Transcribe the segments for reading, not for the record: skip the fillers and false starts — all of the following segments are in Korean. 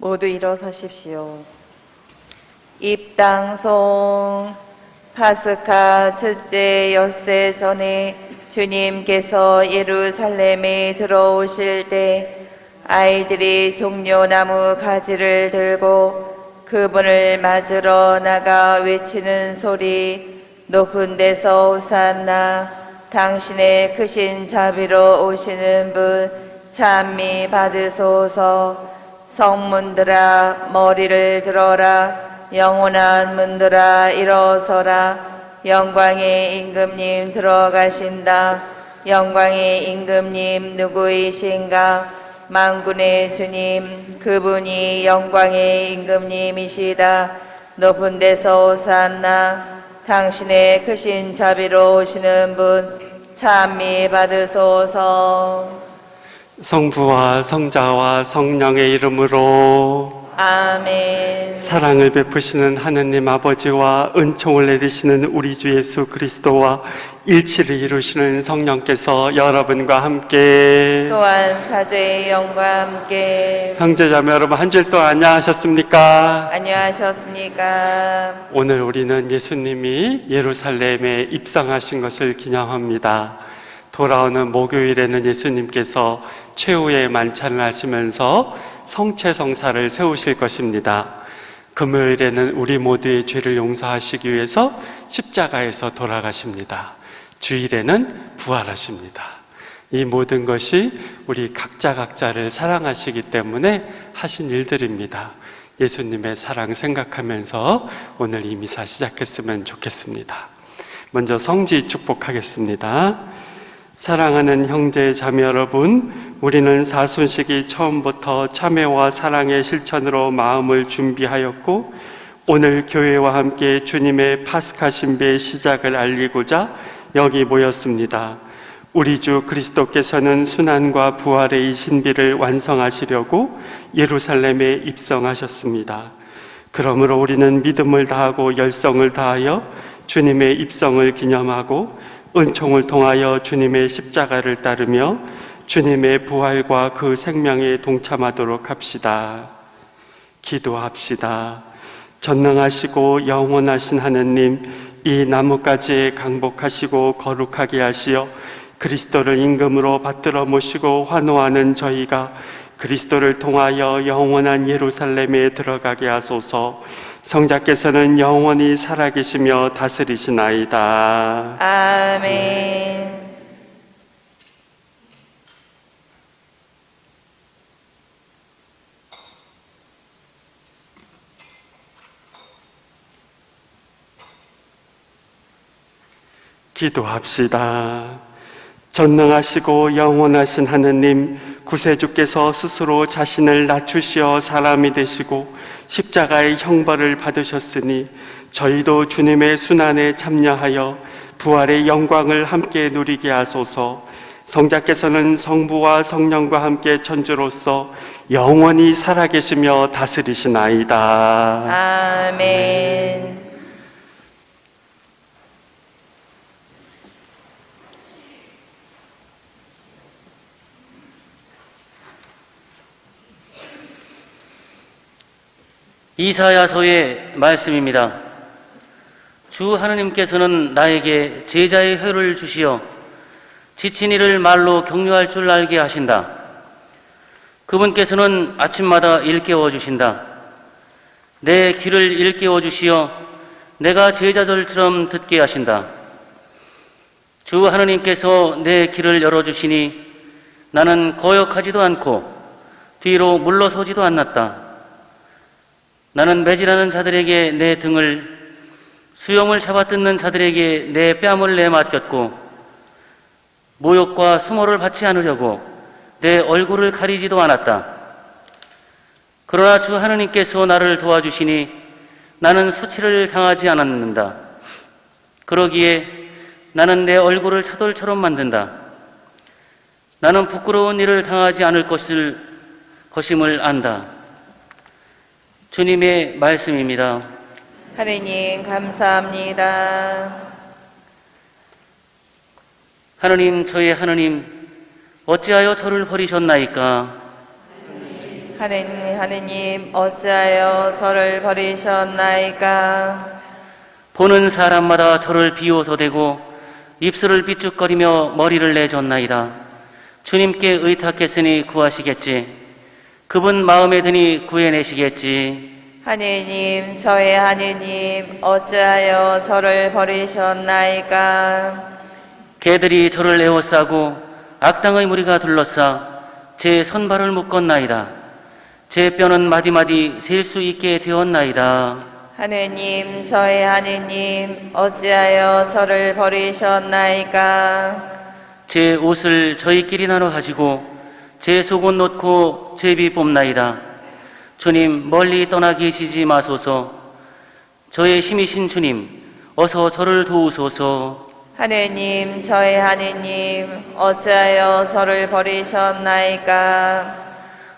모두 일어서십시오. 입당송. 파스카 첫째 엿새 전에 주님께서 예루살렘에 들어오실 때 아이들이 종려나무 가지를 들고 그분을 맞으러 나가 외치는 소리, 높은 데서 호산나, 당신의 크신 자비로 오시는 분 찬미 받으소서. 성문들아 머리를 들어라, 영원한 문들아 일어서라. 영광의 임금님 들어가신다. 영광의 임금님 누구이신가? 만군의 주님, 그분이 영광의 임금님이시다. 높은 데서 호산나, 당신의 크신 자비로 오시는 분 찬미 받으소서. 성부와 성자와 성령의 이름으로 아멘. 사랑을 베푸시는 하느님 아버지와 은총을 내리시는 우리 주 예수 그리스도와 일치를 이루시는 성령께서 여러분과 함께 또한 사제의 영과 함께 형제자매 여러분, 한 주일 동안 안녕하셨습니까? 안녕하셨습니까? 오늘 우리는 예수님이 예루살렘에 입성하신 것을 기념합니다. 돌아오는 목요일에는 예수님께서 최후의 만찬을 하시면서 성체성사를 세우실 것입니다. 금요일에는 우리 모두의 죄를 용서하시기 위해서 십자가에서 돌아가십니다. 주일에는 부활하십니다. 이 모든 것이 우리 각자를 사랑하시기 때문에 하신 일들입니다. 예수님의 사랑 생각하면서 오늘 이 미사 시작했으면 좋겠습니다. 먼저 성지 축복하겠습니다. 사랑하는 형제 자매 여러분, 우리는 사순식이 처음부터 참회와 사랑의 실천으로 마음을 준비하였고 오늘 교회와 함께 주님의 파스카 신비의 시작을 알리고자 여기 모였습니다. 우리 주 그리스도께서는 순환과 부활의 이 신비를 완성하시려고 예루살렘에 입성하셨습니다. 그러므로 우리는 믿음을 다하고 열성을 다하여 주님의 입성을 기념하고 은총을 통하여 주님의 십자가를 따르며 주님의 부활과 그 생명에 동참하도록 합시다. 기도합시다. 전능하시고 영원하신 하느님, 이 나뭇가지에 강복하시고 거룩하게 하시어 그리스도를 임금으로 받들어 모시고 환호하는 저희가 그리스도를 통하여 영원한 예루살렘에 들어가게 하소서. 성자께서는 영원히 살아계시며 다스리시나이다. 아멘. 기도합시다. 전능하시고 영원하신 하느님, 구세주께서 스스로 자신을 낮추시어 사람이 되시고 십자가의 형벌을 받으셨으니 저희도 주님의 순환에 참여하여 부활의 영광을 함께 누리게 하소서. 성자께서는 성부와 성령과 함께 천주로서 영원히 살아계시며 다스리시나이다. 아멘. 이사야서의 말씀입니다. 주 하느님께서는 나에게 제자의 혀를 주시어 지친 이를 말로 격려할 줄 알게 하신다. 그분께서는 아침마다 일깨워 주신다. 내 귀를 일깨워 주시어 내가 제자들처럼 듣게 하신다. 주 하느님께서 내 귀를 열어주시니 나는 거역하지도 않고 뒤로 물러서지도 않았다. 나는 매질하는 자들에게 내 등을, 수염을 잡아뜯는 자들에게 내 뺨을 내맡겼고 모욕과 수모를 받지 않으려고 내 얼굴을 가리지도 않았다. 그러나 주 하느님께서 나를 도와주시니 나는 수치를 당하지 않았는다. 그러기에 나는 내 얼굴을 차돌처럼 만든다. 나는 부끄러운 일을 당하지 않을 것임을 안다. 주님의 말씀입니다. 하느님 감사합니다. 하느님, 저의 하느님, 어찌하여 저를 버리셨나이까? 하느님 어찌하여 저를 버리셨나이까? 보는 사람마다 저를 비웃어대고 입술을 삐죽거리며 머리를 내줬나이다. 주님께 의탁했으니 구하시겠지. 그분 마음에 드니 구해내시겠지. 하느님, 저의 하느님, 어찌하여 저를 버리셨나이까? 개들이 저를 에워싸고 악당의 무리가 둘러싸 제 손발을 묶었나이다. 제 뼈는 마디마디 셀 수 있게 되었나이다. 하느님, 저의 하느님, 어찌하여 저를 버리셨나이까? 제 옷을 저희끼리 나눠 가지고 제 속옷 놓고 제비 뽑나이다. 주님, 멀리 떠나 계시지 마소서. 저의 힘이신 주님, 어서 저를 도우소서. 하느님, 저의 하느님, 어찌하여 저를 버리셨나이까?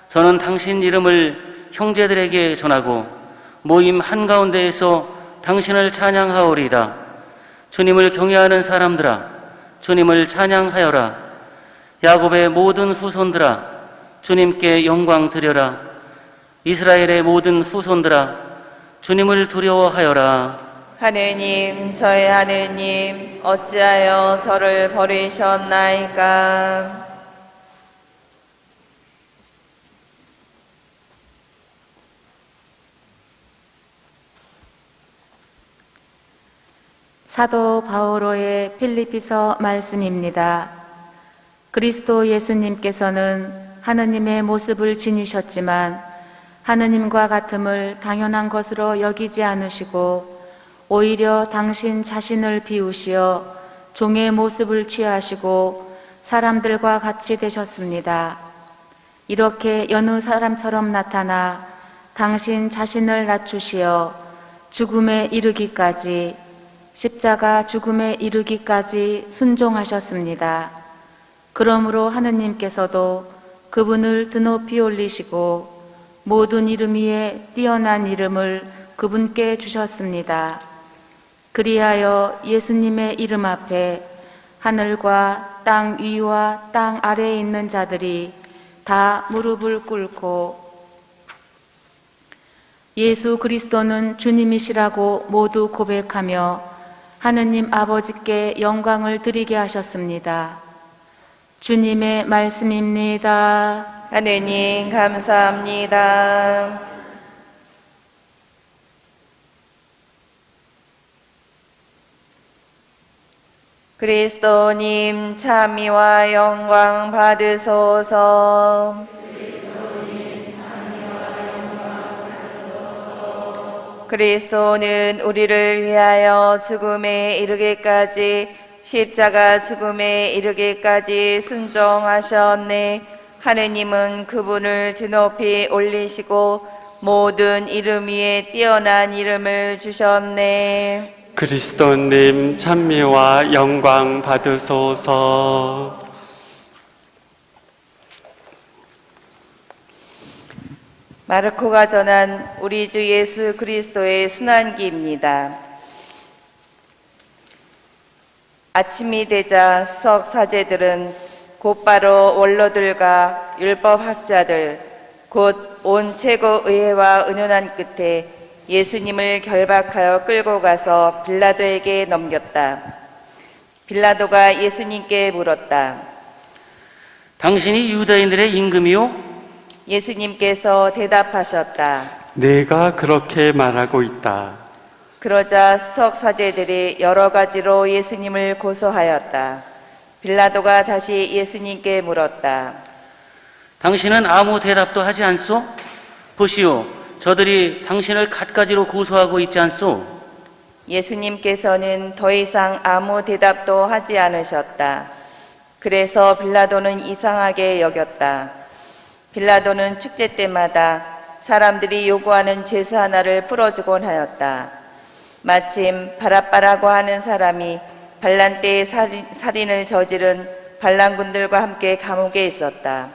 저는 당신 이름을 형제들에게 전하고 모임 한가운데에서 당신을 찬양하오리이다. 주님을 경외하는 사람들아, 주님을 찬양하여라. 야곱의 모든 후손들아, 주님께 영광 드려라. 이스라엘의 모든 후손들아, 주님을 두려워하여라. 하느님, 저의 하느님, 어찌하여 저를 버리셨나이까? 사도 바오로의 필리피서 말씀입니다. 그리스도 예수님께서는 하느님의 모습을 지니셨지만 하느님과 같음을 당연한 것으로 여기지 않으시고 오히려 당신 자신을 비우시어 종의 모습을 취하시고 사람들과 같이 되셨습니다. 이렇게 여느 사람처럼 나타나 당신 자신을 낮추시어 죽음에 이르기까지, 십자가 죽음에 이르기까지 순종하셨습니다. 그러므로 하느님께서도 그분을 드높이 올리시고 모든 이름 위에 뛰어난 이름을 그분께 주셨습니다. 그리하여 예수님의 이름 앞에 하늘과 땅 위와 땅 아래에 있는 자들이 다 무릎을 꿇고 예수 그리스도는 주님이시라고 모두 고백하며 하느님 아버지께 영광을 드리게 하셨습니다. 주님의 말씀입니다. 하느님, 감사합니다. 그리스도님, 찬미와 영광 받으소서. 그리스도는 우리를 위하여 죽음에 이르기까지, 십자가 죽음에 이르기까지 순종하셨네. 하느님은 그분을 드높이 올리시고 모든 이름 위에 뛰어난 이름을 주셨네. 그리스도님 찬미와 영광 받으소서. 마르코가 전한 우리 주 예수 그리스도의 순환기입니다. 아침이 되자 수석 사제들은 곧바로 원로들과 율법학자들 곧 온 최고의회와 의논한 끝에 예수님을 결박하여 끌고 가서 빌라도에게 넘겼다. 빌라도가 예수님께 물었다. 당신이 유다인들의 임금이요? 예수님께서 대답하셨다. 내가 그렇게 말하고 있다. 그러자 수석 사제들이 여러 가지로 예수님을 고소하였다. 빌라도가 다시 예수님께 물었다. 당신은 아무 대답도 하지 않소? 보시오, 저들이 당신을 갖가지로 고소하고 있지 않소? 예수님께서는 더 이상 아무 대답도 하지 않으셨다. 그래서 빌라도는 이상하게 여겼다. 빌라도는 축제 때마다 사람들이 요구하는 죄수 하나를 풀어주곤 하였다. 마침 바랍바라고 하는 사람이 반란 때에 살인을 저지른 반란군들과 함께 감옥에 있었다.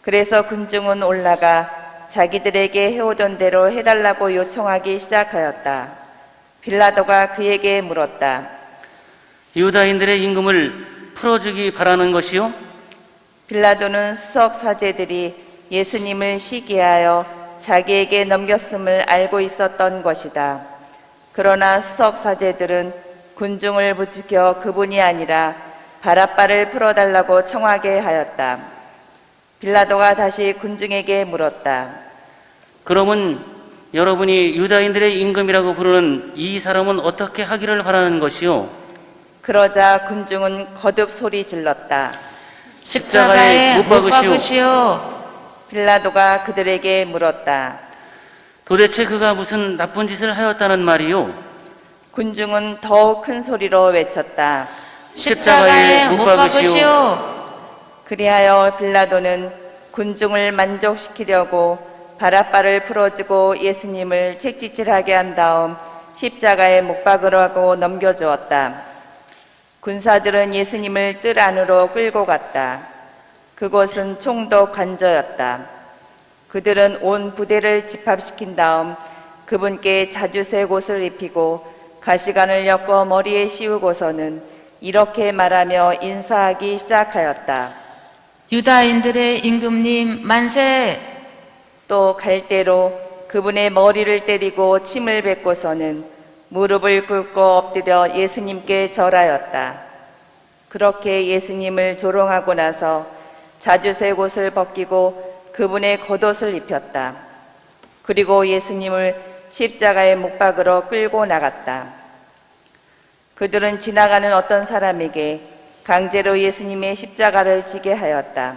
그래서 군중은 올라가 자기들에게 해오던 대로 해달라고 요청하기 시작하였다. 빌라도가 그에게 물었다. 유다인들의 임금을 풀어주기 바라는 것이요? 빌라도는 수석 사제들이 예수님을 시기하여 자기에게 넘겼음을 알고 있었던 것이다. 그러나 수석 사제들은 군중을 부추겨 그분이 아니라 바라바를 풀어달라고 청하게 하였다. 빌라도가 다시 군중에게 물었다. 그러면 여러분이 유다인들의 임금이라고 부르는 이 사람은 어떻게 하기를 바라는 것이요? 그러자 군중은 거듭 소리 질렀다. 십자가에 못 박으시오. 빌라도가 그들에게 물었다. 도대체 그가 무슨 나쁜 짓을 하였다는 말이요? 군중은 더욱 큰 소리로 외쳤다. 십자가에 못 박으시오. 그리하여 빌라도는 군중을 만족시키려고 바라바를 풀어주고 예수님을 채찍질하게 한 다음 십자가에 못 박으라고 넘겨주었다. 군사들은 예수님을 뜰 안으로 끌고 갔다. 그곳은 총독 관저였다. 그들은 온 부대를 집합시킨 다음 그분께 자주색 옷을 입히고 가시관을 엮어 머리에 씌우고서는 이렇게 말하며 인사하기 시작하였다. 유다인들의 임금님 만세! 또 갈대로 그분의 머리를 때리고 침을 뱉고서는 무릎을 꿇고 엎드려 예수님께 절하였다. 그렇게 예수님을 조롱하고 나서 자주색 옷을 벗기고 그분의 겉옷을 입혔다. 그리고 예수님을 십자가에 못 박으러 끌고 나갔다. 그들은 지나가는 어떤 사람에게 강제로 예수님의 십자가를 지게 하였다.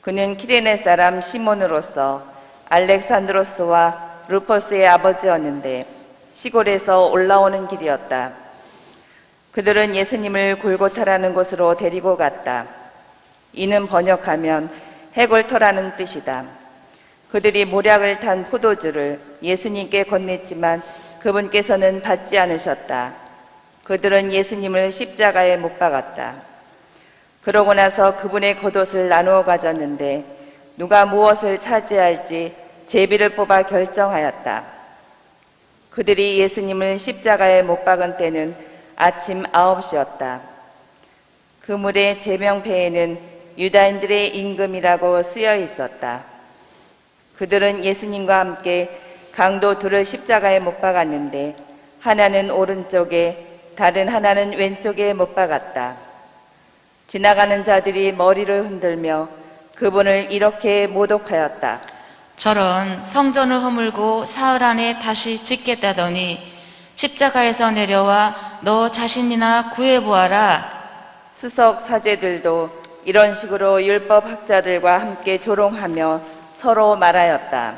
그는 키레네 사람 시몬으로서 알렉산드로스와 루퍼스의 아버지였는데 시골에서 올라오는 길이었다. 그들은 예수님을 골고타라는 곳으로 데리고 갔다. 이는 번역하면 해골터라는 뜻이다. 그들이 모략을 탄 포도주를 예수님께 건넸지만 그분께서는 받지 않으셨다. 그들은 예수님을 십자가에 못 박았다. 그러고 나서 그분의 겉옷을 나누어 가졌는데 누가 무엇을 차지할지 제비를 뽑아 결정하였다. 그들이 예수님을 십자가에 못 박은 때는 아침 9시였다. 그물의 제명패에는 유다인들의 임금이라고 쓰여 있었다. 그들은 예수님과 함께 강도 둘을 십자가에 못 박았는데 하나는 오른쪽에 다른 하나는 왼쪽에 못 박았다. 지나가는 자들이 머리를 흔들며 그분을 이렇게 모독하였다. 저런 성전을 허물고 사흘 안에 다시 짓겠다더니 십자가에서 내려와 너 자신이나 구해보아라. 수석 사제들도 이런 식으로 율법 학자들과 함께 조롱하며 서로 말하였다.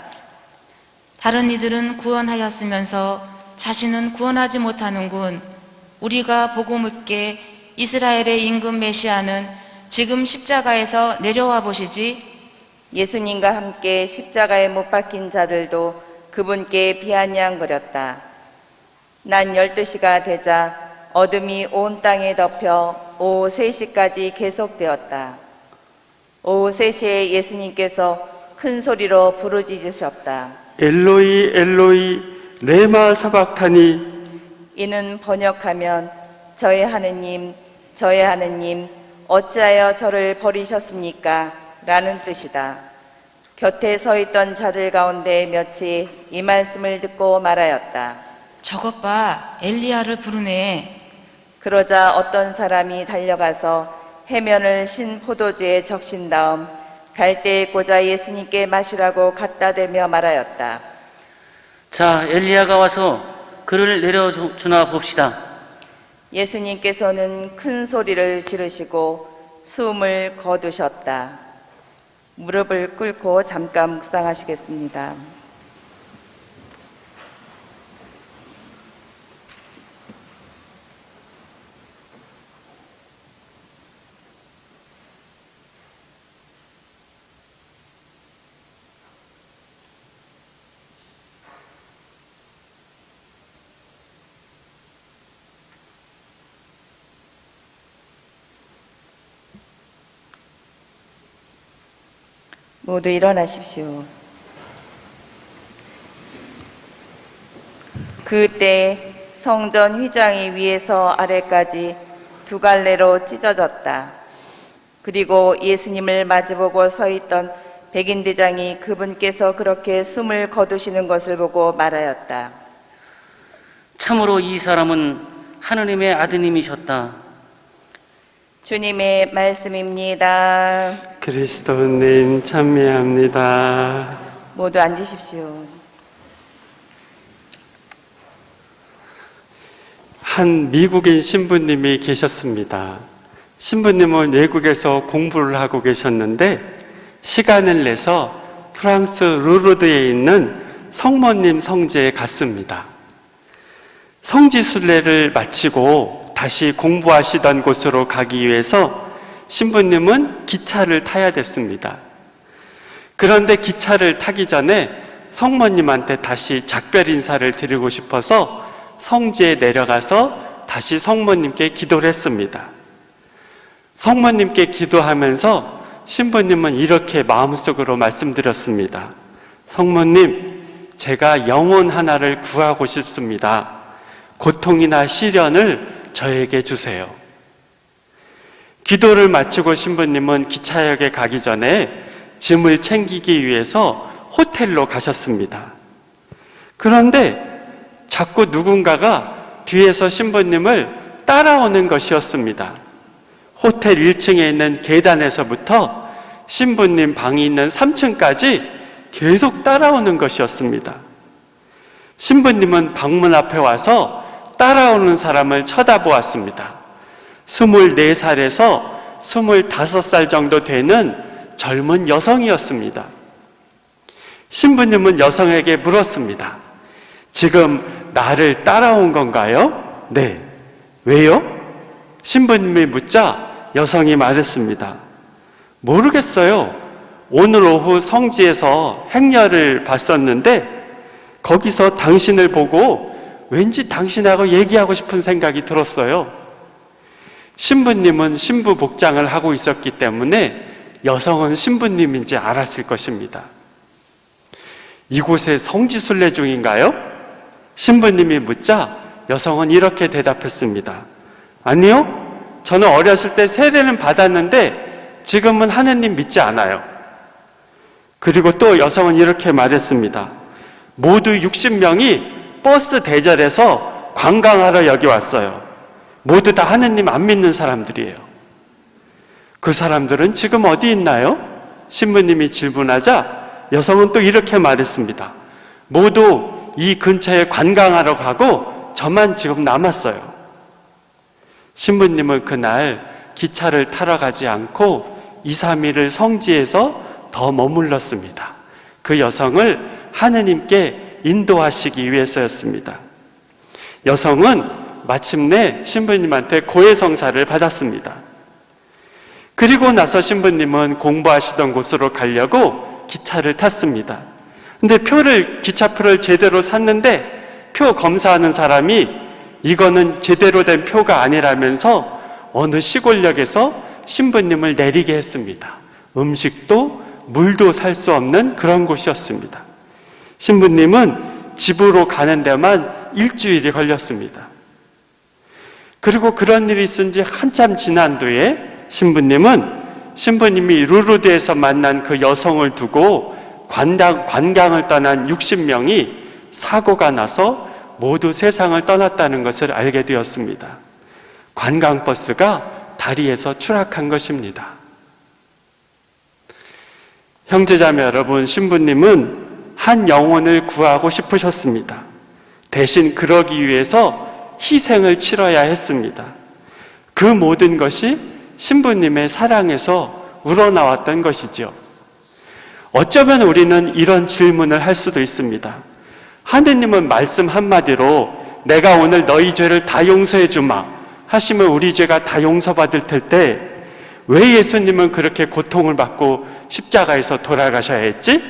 다른 이들은 구원하였으면서 자신은 구원하지 못하는군. 우리가 보고 묻게 이스라엘의 임금 메시아는 지금 십자가에서 내려와 보시지. 예수님과 함께 십자가에 못 박힌 자들도 그분께 비아냥거렸다. 낮 12시가 되자 어둠이 온 땅에 덮여 오후 3시까지 계속되었다. 오후 3시에 예수님께서 큰 소리로 부르짖으셨다. 엘로이 엘로이 레마 사박타니. 이는 번역하면 저의 하느님 어찌하여 저를 버리셨습니까? 라는 뜻이다. 곁에 서 있던 자들 가운데 몇이 이 말씀을 듣고 말하였다. 저것 봐, 엘리야를 부르네. 그러자 어떤 사람이 달려가서 해면을 신 포도주에 적신 다음 갈대에 꽂아 예수님께 마시라고 갖다 대며 말하였다. 자, 엘리야가 와서 그를 내려주나 봅시다. 예수님께서는 큰 소리를 지르시고 숨을 거두셨다. 무릎을 꿇고 잠깐 묵상하시겠습니다. 모두 일어나십시오. 그때 성전 휘장이 위에서 아래까지 두 갈래로 찢어졌다. 그리고 예수님을 마주보고 서 있던 백인대장이 그분께서 그렇게 숨을 거두시는 것을 보고 말하였다. 참으로 이 사람은 하느님의 아드님이셨다. 주님의 말씀입니다. 그리스도님 찬미합니다. 모두 앉으십시오. 한 미국인 신부님이 계셨습니다. 신부님은 외국에서 공부를 하고 계셨는데 시간을 내서 프랑스 루르드에 있는 성모님 성지에 갔습니다. 성지 순례를 마치고 다시 공부하시던 곳으로 가기 위해서 신부님은 기차를 타야 됐습니다. 그런데 기차를 타기 전에 성모님한테 다시 작별 인사를 드리고 싶어서 성지에 내려가서 다시 성모님께 기도를 했습니다. 성모님께 기도하면서 신부님은 이렇게 마음속으로 말씀드렸습니다. 성모님, 제가 영혼 하나를 구하고 싶습니다. 고통이나 시련을 저에게 주세요. 기도를 마치고 신부님은 기차역에 가기 전에 짐을 챙기기 위해서 호텔로 가셨습니다. 그런데 자꾸 누군가가 뒤에서 신부님을 따라오는 것이었습니다. 호텔 1층에 있는 계단에서부터 신부님 방이 있는 3층까지 계속 따라오는 것이었습니다. 신부님은 방문 앞에 와서 따라오는 사람을 쳐다보았습니다. 24살에서 25살 정도 되는 젊은 여성이었습니다. 신부님은 여성에게 물었습니다. 지금 나를 따라온 건가요? 네. 왜요? 신부님이 묻자 여성이 말했습니다. 모르겠어요. 오늘 오후 성지에서 행렬을 봤었는데 거기서 당신을 보고 왠지 당신하고 얘기하고 싶은 생각이 들었어요. 신부님은 신부 복장을 하고 있었기 때문에 여성은 신부님인지 알았을 것입니다. 이곳에 성지 순례 중인가요? 신부님이 묻자 여성은 이렇게 대답했습니다. 아니요. 저는 어렸을 때 세례는 받았는데 지금은 하느님 믿지 않아요. 그리고 또 여성은 이렇게 말했습니다. 모두 60명이 버스 대절해서 관광하러 여기 왔어요. 모두 다 하느님 안 믿는 사람들이에요. 그 사람들은 지금 어디 있나요? 신부님이 질문하자 여성은 또 이렇게 말했습니다. 모두 이 근처에 관광하러 가고 저만 지금 남았어요. 신부님은 그날 기차를 타러 가지 않고 2, 3일을 성지에서 더 머물렀습니다. 그 여성을 하느님께 인도하시기 위해서였습니다. 여성은 마침내 신부님한테 고해성사를 받았습니다. 그리고 나서 신부님은 공부하시던 곳으로 가려고 기차를 탔습니다. 근데 기차표를 제대로 샀는데 표 검사하는 사람이 이거는 제대로 된 표가 아니라면서 어느 시골역에서 신부님을 내리게 했습니다. 음식도 물도 살 수 없는 그런 곳이었습니다. 신부님은 집으로 가는 데만 일주일이 걸렸습니다. 그리고 그런 일이 있은 지 한참 지난 뒤에 신부님이 루르드에서 만난 그 여성을 두고 관광을 떠난 60명이 사고가 나서 모두 세상을 떠났다는 것을 알게 되었습니다. 관광버스가 다리에서 추락한 것입니다. 형제자매 여러분, 신부님은 한 영혼을 구하고 싶으셨습니다. 대신 그러기 위해서 희생을 치러야 했습니다. 그 모든 것이 신부님의 사랑에서 우러나왔던 것이죠. 어쩌면 우리는 이런 질문을 할 수도 있습니다. 하느님은 말씀 한마디로 내가 오늘 너희 죄를 다 용서해 주마 하시면 우리 죄가 다 용서받을 텐데 왜 예수님은 그렇게 고통을 받고 십자가에서 돌아가셔야 했지?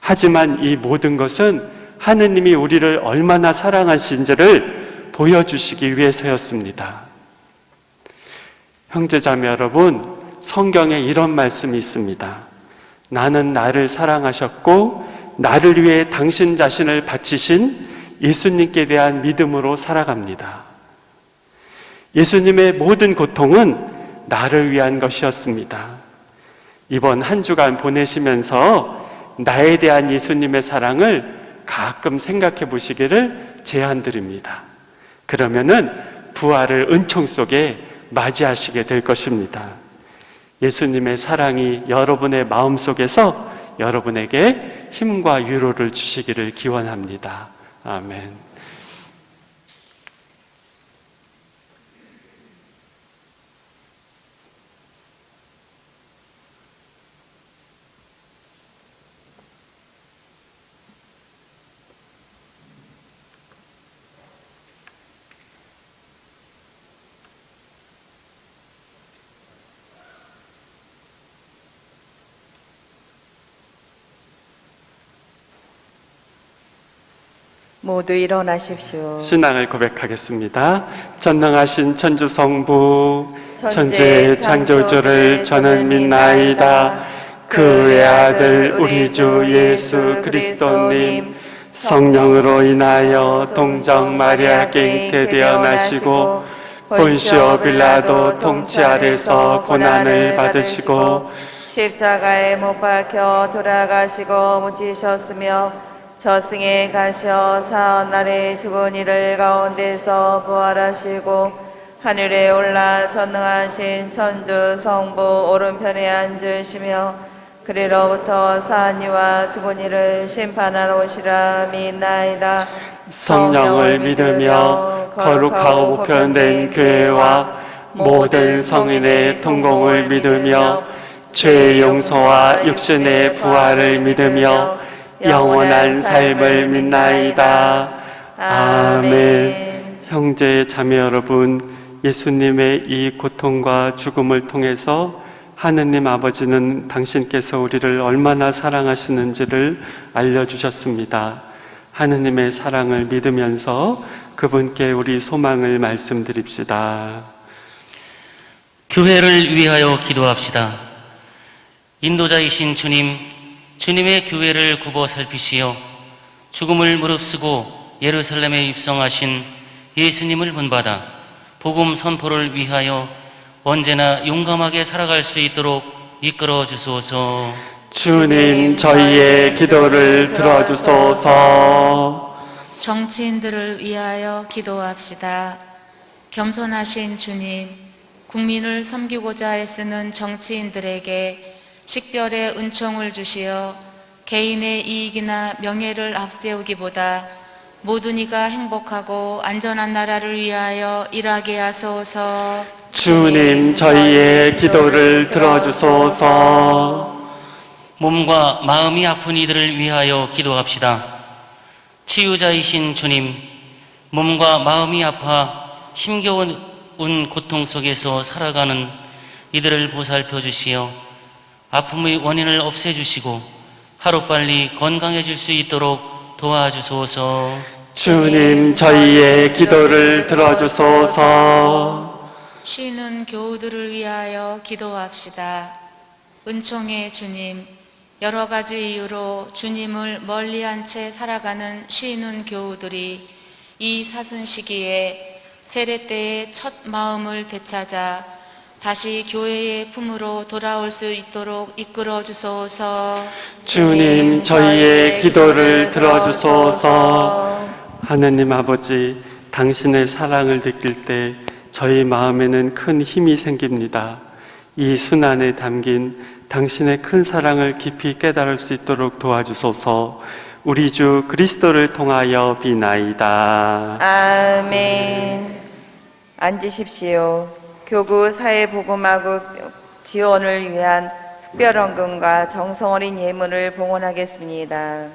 하지만 이 모든 것은 하느님이 우리를 얼마나 사랑하신지를 보여주시기 위해서였습니다. 형제자매 여러분, 성경에 이런 말씀이 있습니다. 나는 나를 사랑하셨고 나를 위해 당신 자신을 바치신 예수님께 대한 믿음으로 살아갑니다. 예수님의 모든 고통은 나를 위한 것이었습니다. 이번 한 주간 보내시면서 나에 대한 예수님의 사랑을 가끔 생각해 보시기를 제안드립니다. 그러면은 부활을 은총 속에 맞이하시게 될 것입니다. 예수님의 사랑이 여러분의 마음속에서 여러분에게 힘과 위로를 주시기를 기원합니다. 아멘. 모두 일어나십시오. 신앙을 고백하겠습니다. 전능하신 천주 성부 천지의 창조주를 저는 믿나이다. 그의 아들 우리 주 예수 그리스도님 성령으로 인하여 동정 마리아께 잉태되어 나시고 본시오 빌라도 통치 아래서 고난을 받으시고 십자가에 못 박혀 돌아가시고 묻히셨으며 저승에 가셔 사흘날에 죽은 이를 가운데서 부활하시고 하늘에 올라 전능하신 천주 성부 오른편에 앉으시며 그리로부터 산 이와 죽은 이를 심판하러 오시라 믿나이다. 성령을 믿으며 거룩하고 보편된 교회와 모든 성인의 통공을 믿으며 죄의 용서와 육신의 부활을 믿으며 영원한 삶을 믿나이다. 아멘. 형제 자매 여러분, 예수님의 이 고통과 죽음을 통해서 하느님 아버지는 당신께서 우리를 얼마나 사랑하시는지를 알려주셨습니다. 하느님의 사랑을 믿으면서 그분께 우리 소망을 말씀드립시다. 교회를 위하여 기도합시다. 인도자이신 주님, 주님의 교회를 굽어 살피시어 죽음을 무릅쓰고 예루살렘에 입성하신 예수님을 본받아 복음 선포를 위하여 언제나 용감하게 살아갈 수 있도록 이끌어 주소서. 주님, 저희의 기도를 들어주소서. 정치인들을 위하여 기도합시다. 겸손하신 주님, 국민을 섬기고자 애쓰는 정치인들에게 식별의 은총을 주시어 개인의 이익이나 명예를 앞세우기보다 모든 이가 행복하고 안전한 나라를 위하여 일하게 하소서. 주님, 저희의 기도를 들어주소서. 몸과 마음이 아픈 이들을 위하여 기도합시다. 치유자이신 주님, 몸과 마음이 아파 힘겨운 고통 속에서 살아가는 이들을 보살펴 주시어 아픔의 원인을 없애주시고 하루빨리 건강해질 수 있도록 도와주소서. 주님, 저희의 기도를 들어주소서. 쉬는 교우들을 위하여 기도합시다. 은총의 주님, 여러 가지 이유로 주님을 멀리한 채 살아가는 쉬는 교우들이 이 사순 시기에 세례 때의 첫 마음을 되찾아 다시 교회의 품으로 돌아올 수 있도록 이끌어 주소서. 주님, 저희의 기도를 들어주소서. 하느님 아버지, 당신의 사랑을 느낄 때 저희 마음에는 큰 힘이 생깁니다. 이 순환에 담긴 당신의 큰 사랑을 깊이 깨달을 수 있도록 도와주소서. 우리 주 그리스도를 통하여 비나이다. 아멘. 앉으십시오. 교구 사회복음학교 지원을 위한 특별헌금과 정성 어린 예물을 봉헌하겠습니다.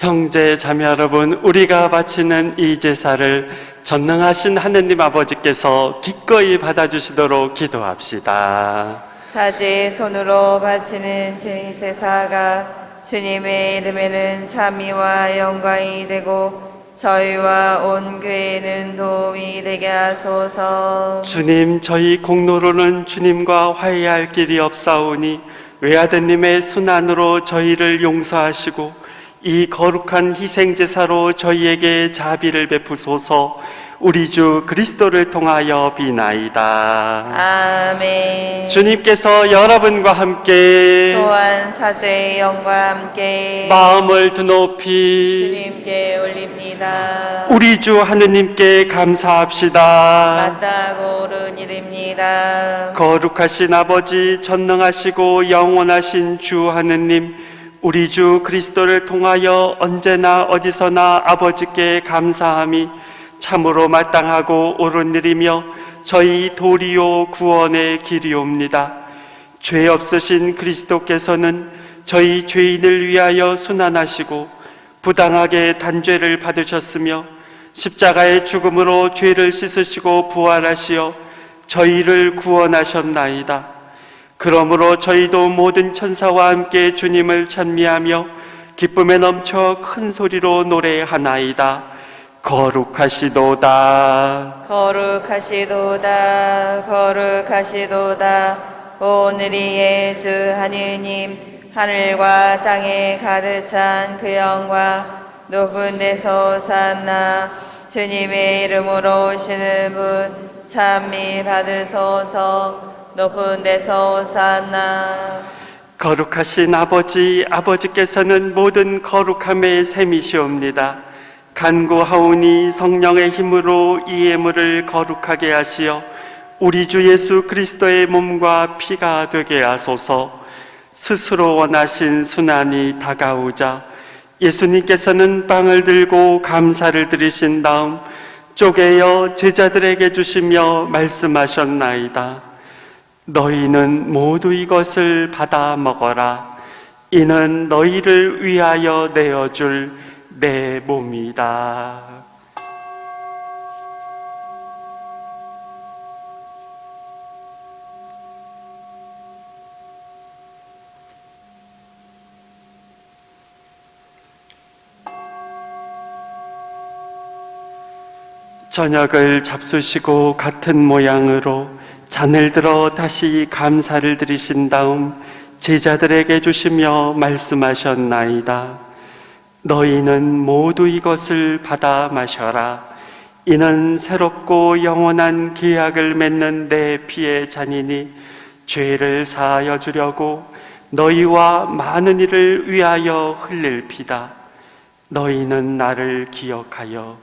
형제 자매 여러분, 우리가 바치는 이 제사를 전능하신 하느님 아버지께서 기꺼이 받아주시도록 기도합시다. 사제의 손으로 바치는 제 제사가 주님의 이름에는 찬미와 영광이 되고 저희와 온 교회는 도움이 되게 하소서. 주님, 저희 공로로는 주님과 화해할 길이 없사오니 외아드님의 순환으로 저희를 용서하시고 이 거룩한 희생제사로 저희에게 자비를 베푸소서. 우리 주 그리스도를 통하여 비나이다. 아멘. 주님께서 여러분과 함께 또한 사제의 영과 함께 마음을 드높이 주님께 올립니다. 우리 주 하느님께 감사합시다. 마땅하고 옳은 일입니다. 거룩하신 아버지, 전능하시고 영원하신 주 하느님, 우리 주 그리스도를 통하여 언제나 어디서나 아버지께 감사함이 참으로 마땅하고 옳은 일이며 저희 도리요 구원의 길이옵니다. 죄 없으신 그리스도께서는 저희 죄인을 위하여 순환하시고 부당하게 단죄를 받으셨으며 십자가의 죽음으로 죄를 씻으시고 부활하시어 저희를 구원하셨나이다. 그러므로 저희도 모든 천사와 함께 주님을 찬미하며 기쁨에 넘쳐 큰 소리로 노래하나이다. 거룩하시도다, 거룩하시도다, 거룩하시도다. 오늘이 예수 하느님, 하늘과 땅에 가득 찬 그 영광 높은 데서 샀나. 주님의 이름으로 오시는 분 찬미 받으소서. 높은 데서 샀나. 거룩하신 아버지, 아버지께서는 모든 거룩함의 셈이시옵니다. 간구하오니 성령의 힘으로 이 예물을 거룩하게 하시어 우리 주 예수 그리스도의 몸과 피가 되게 하소서. 스스로 원하신 순환이 다가오자 예수님께서는 빵을 들고 감사를 드리신 다음 쪼개어 제자들에게 주시며 말씀하셨나이다. 너희는 모두 이것을 받아 먹어라. 이는 너희를 위하여 내어줄 내 몸이다. 저녁을 잡수시고 같은 모양으로 잔을 들어 다시 감사를 드리신 다음 제자들에게 주시며 말씀하셨나이다. 너희는 모두 이것을 받아 마셔라. 이는 새롭고 영원한 계약을 맺는 내 피의 잔이니 죄를 사하여 주려고 너희와 많은 이를 위하여 흘릴 피다. 너희는 나를 기억하여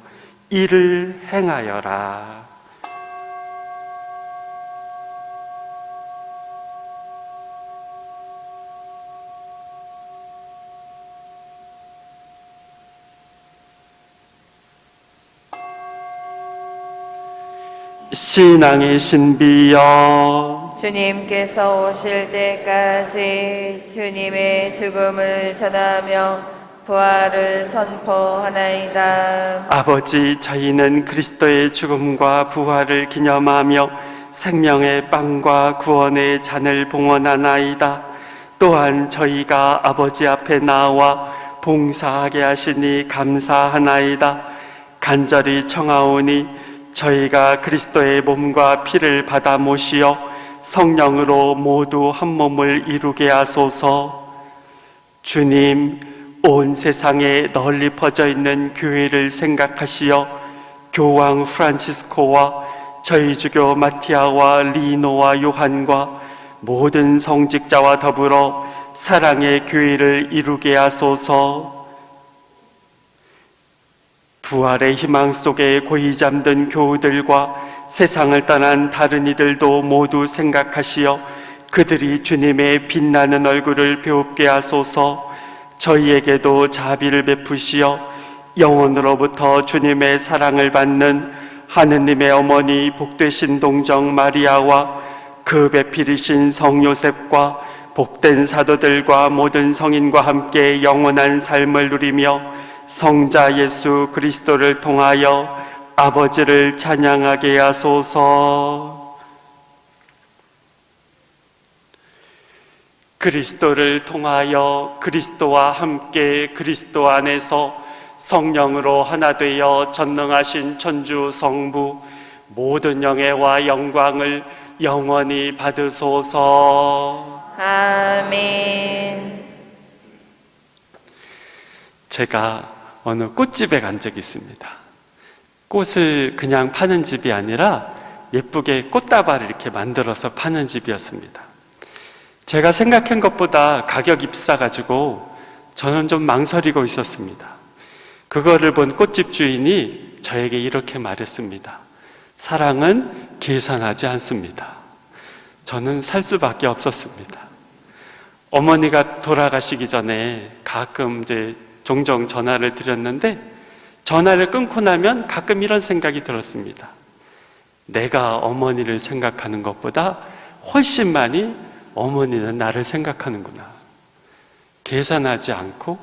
이를 행하여라. 신앙의 신비여, 주님께서 오실 때까지 주님의 죽음을 전하며 부활을 선포하나이다. 아버지, 저희는 그리스도의 죽음과 부활을 기념하며 생명의 빵과 구원의 잔을 봉헌하나이다. 또한 저희가 아버지 앞에 나와 봉사하게 하시니 감사하나이다. 간절히 청하오니 저희가 그리스도의 몸과 피를 받아 모시어 성령으로 모두 한 몸을 이루게 하소서. 주님, 온 세상에 널리 퍼져 있는 교회를 생각하시어 교황 프란치스코와 저희 주교 마티아와 리노와 요한과 모든 성직자와 더불어 사랑의 교회를 이루게 하소서. 부활의 희망 속에 고이 잠든 교우들과 세상을 떠난 다른 이들도 모두 생각하시어 그들이 주님의 빛나는 얼굴을 배웁게 하소서. 저희에게도 자비를 베푸시어 영혼으로부터 주님의 사랑을 받는 하느님의 어머니 복되신 동정 마리아와 그 배필이신 성 요셉과 복된 사도들과 모든 성인과 함께 영원한 삶을 누리며 성자 예수 그리스도를 통하여 아버지를 찬양하게 하소서. 그리스도를 통하여 그리스도와 함께 그리스도 안에서 성령으로 하나 되어 전능하신 천주 성부 모든 영예와 영광을 영원히 받으소서. 아멘. 제가 어느 꽃집에 간 적이 있습니다. 꽃을 그냥 파는 집이 아니라 예쁘게 꽃다발을 이렇게 만들어서 파는 집이었습니다. 제가 생각한 것보다 가격이 비싸가지고 저는 좀 망설이고 있었습니다. 그거를 본 꽃집 주인이 저에게 이렇게 말했습니다. 사랑은 계산하지 않습니다. 저는 살 수밖에 없었습니다. 어머니가 돌아가시기 전에 가끔 종종 전화를 드렸는데 전화를 끊고 나면 가끔 이런 생각이 들었습니다. 내가 어머니를 생각하는 것보다 훨씬 많이 어머니는 나를 생각하는구나. 계산하지 않고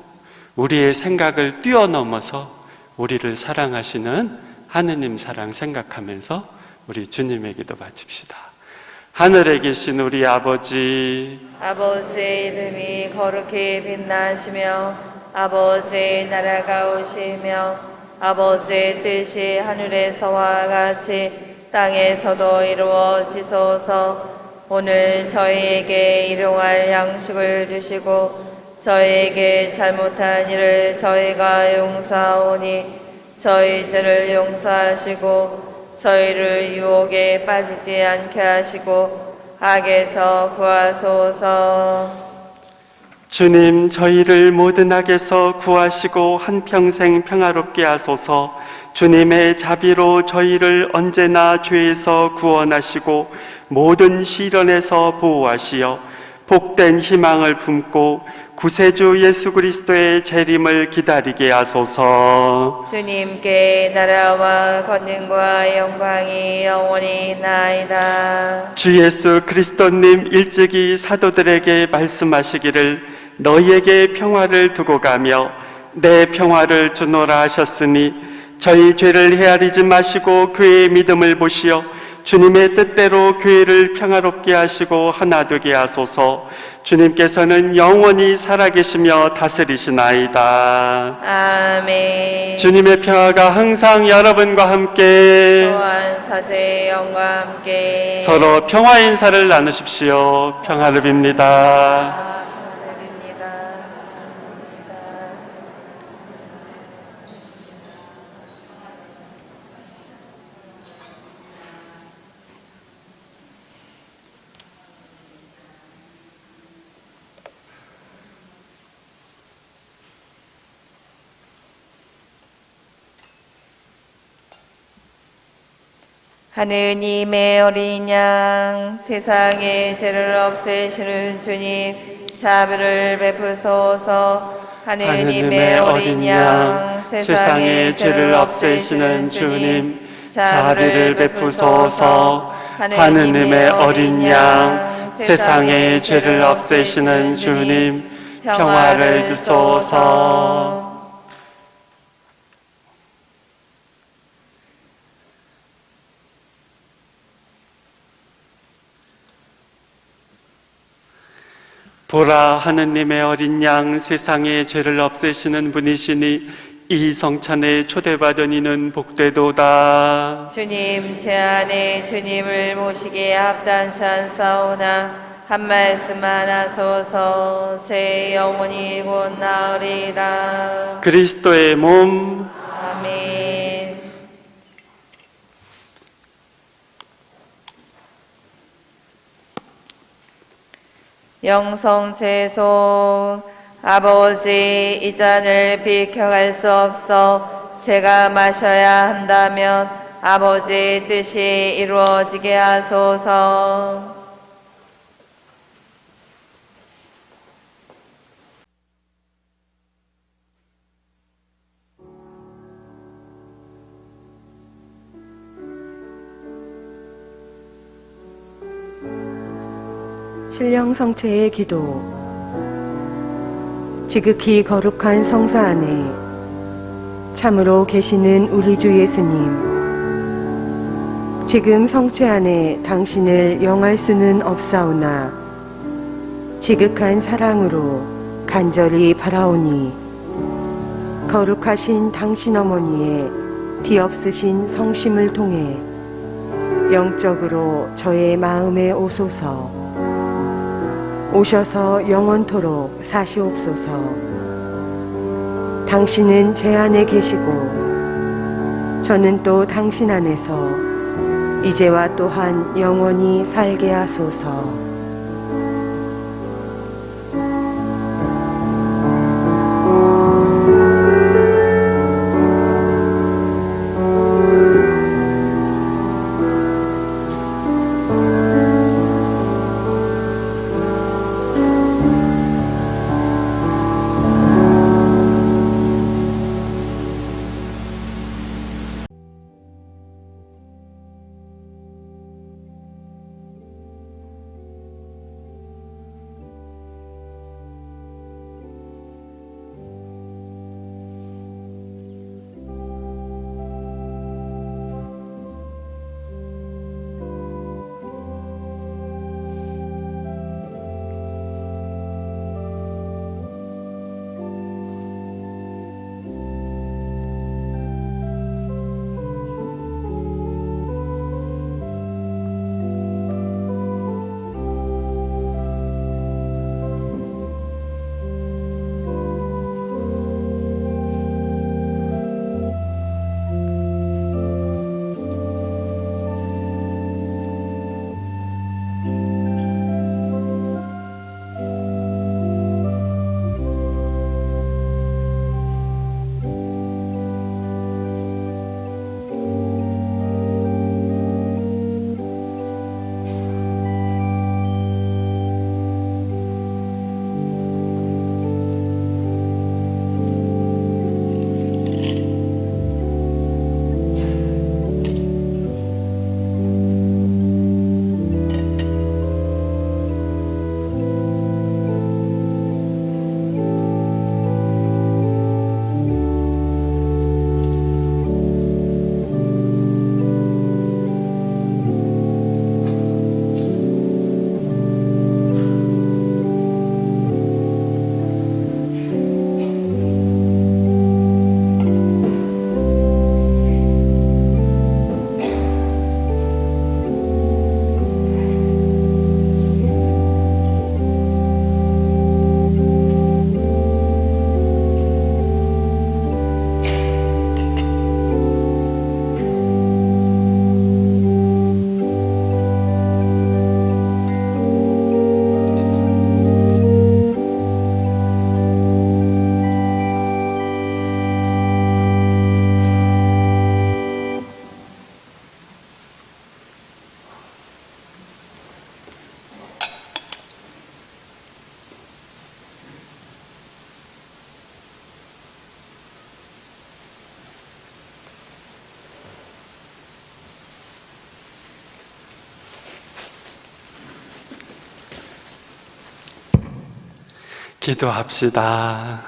우리의 생각을 뛰어넘어서 우리를 사랑하시는 하느님 사랑 생각하면서 우리 주님의 기도 바칩시다. 하늘에 계신 우리 아버지, 아버지의 이름이 거룩히 빛나시며 아버지의 나라가 오시며 아버지의 뜻이 하늘에서와 같이 땅에서도 이루어지소서. 오늘 저희에게 일용할 양식을 주시고 저희에게 잘못한 일을 저희가 용서하오니 저희 죄를 용서하시고 저희를 유혹에 빠지지 않게 하시고 악에서 구하소서. 주님, 저희를 모든 악에서 구하시고 한평생 평화롭게 하소서. 주님의 자비로 저희를 언제나 죄에서 구원하시고 모든 시련에서 보호하시어 복된 희망을 품고 구세주 예수 그리스도의 재림을 기다리게 하소서. 주님께 나라와 권능과 영광이 영원히 나이다. 주 예수 그리스도님 일찍이 사도들에게 말씀하시기를 너희에게 평화를 두고 가며 내 평화를 주노라 하셨으니 저희 죄를 헤아리지 마시고 교회의 믿음을 보시어 주님의 뜻대로 교회를 평화롭게 하시고 하나 되게 하소서. 주님께서는 영원히 살아계시며 다스리시나이다. 아멘. 주님의 평화가 항상 여러분과 함께 또한 사제의 영과 함께 서로 평화 인사를 나누십시오. 평화를 빕니다. 하느님의 어린 양, 세상의 죄를 없애시는 주님, 자비를 베푸소서. 하느님의 어린 양, 세상의 죄를 없애시는 주님, 자비를 베푸소서. 하느님의 어린 양, 세상의 죄를 없애시는 주님, 평화를 주소서. 보라, 하느님의 어린 양, 세상의 죄를 없애시는 분이시니 이 성찬에 초대받은 이는 복되도다. 주님, 제 안에 주님을 모시기에 합당한 사오나 한 말씀만 하소서. 제 영혼이 곧 나으리라. 그리스도의 몸, 아멘. 영성 제송. 아버지, 이 잔을 비켜갈 수 없어 제가 마셔야 한다면 아버지의 뜻이 이루어지게 하소서. 신령 성체의 기도. 지극히 거룩한 성사 안에 참으로 계시는 우리 주 예수님, 지금 성체 안에 당신을 영할 수는 없사오나 지극한 사랑으로 간절히 바라오니 거룩하신 당신 어머니의 뒤없으신 성심을 통해 영적으로 저의 마음에 오소서. 오셔서 영원토록 사시옵소서. 당신은 제 안에 계시고 저는 또 당신 안에서 이제와 또한 영원히 살게 하소서. 기도합시다.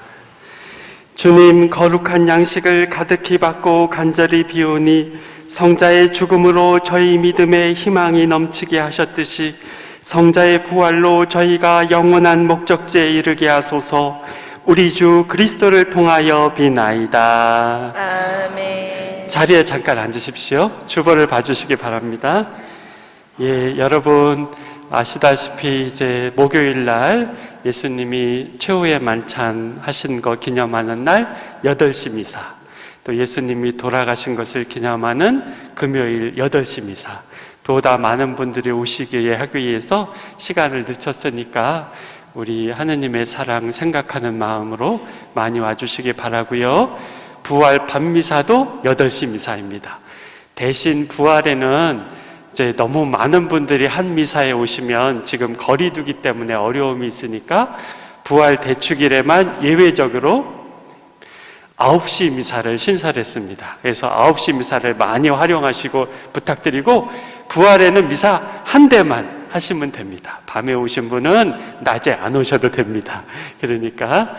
주님, 거룩한 양식을 가득히 받고 간절히 비오니 성자의 죽음으로 저희 믿음의 희망이 넘치게 하셨듯이 성자의 부활로 저희가 영원한 목적지에 이르게 하소서. 우리 주 그리스도를 통하여 비나이다. 아멘. 자리에 잠깐 앉으십시오. 주보를 봐주시기 바랍니다. 예, 여러분 아시다시피 이제 목요일 날 예수님이 최후의 만찬 하신 거 기념하는 날 8시 미사, 또 예수님이 돌아가신 것을 기념하는 금요일 8시 미사, 보다 많은 분들이 오시기에 하기 위해서 시간을 늦췄으니까 우리 하느님의 사랑 생각하는 마음으로 많이 와주시기 바라고요. 부활 밤미사도 8시 미사입니다. 대신 부활에는 이제 너무 많은 분들이 한 미사에 오시면 지금 거리두기 때문에 어려움이 있으니까 부활 대축일에만 예외적으로 9시 미사를 신설했습니다. 그래서 9시 미사를 많이 활용하시고 부탁드리고, 부활에는 미사 한 대만 하시면 됩니다. 밤에 오신 분은 낮에 안 오셔도 됩니다. 그러니까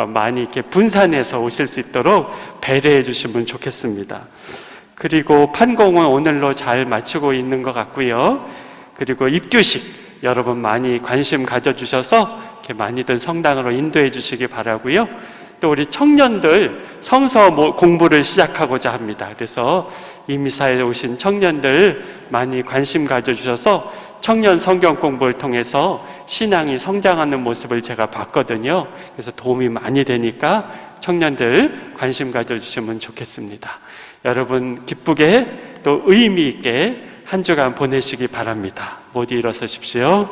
많이 이렇게 분산해서 오실 수 있도록 배려해 주시면 좋겠습니다. 그리고 판공은 오늘로 잘 마치고 있는 것 같고요. 그리고 입교식 여러분 많이 관심 가져주셔서 이렇게 많이들 성당으로 인도해 주시기 바라고요. 또 우리 청년들 성서 공부를 시작하고자 합니다. 그래서 이 미사에 오신 청년들 많이 관심 가져주셔서 청년 성경 공부를 통해서 신앙이 성장하는 모습을 제가 봤거든요. 그래서 도움이 많이 되니까 청년들 관심 가져주시면 좋겠습니다. 여러분 기쁘게 또 의미 있게 한 주간 보내시기 바랍니다. 모두 일어서십시오.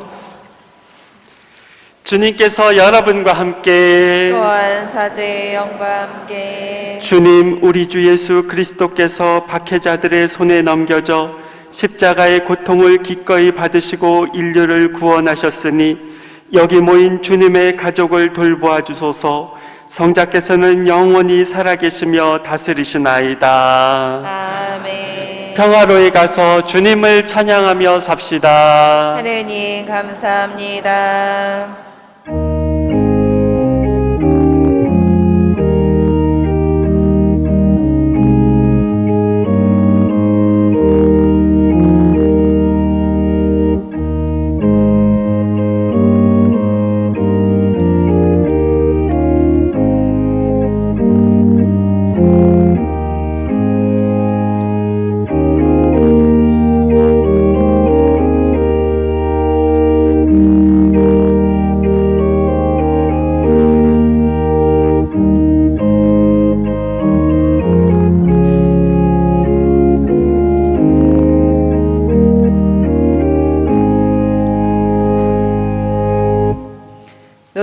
주님께서 여러분과 함께 또한 사제의 영과 함께 주님 우리 주 예수 그리스도께서 박해자들의 손에 넘겨져 십자가의 고통을 기꺼이 받으시고 인류를 구원하셨으니 여기 모인 주님의 가족을 돌보아 주소서. 성자께서는 영원히 살아계시며 다스리시나이다. 아멘. 평화로이 가서 주님을 찬양하며 삽시다. 하느님 감사합니다.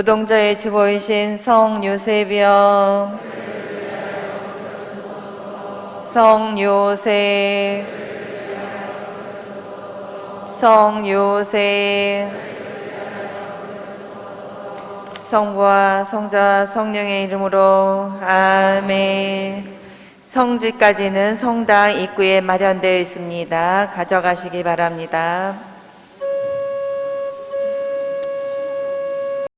노동자의 주보이신 성 요셉이여, 성 요셉, 성 요셉, 성부와 성자와 성령의 이름으로 아멘. 성지까지는 성당 입구에 마련되어 있습니다. 가져가시기 바랍니다.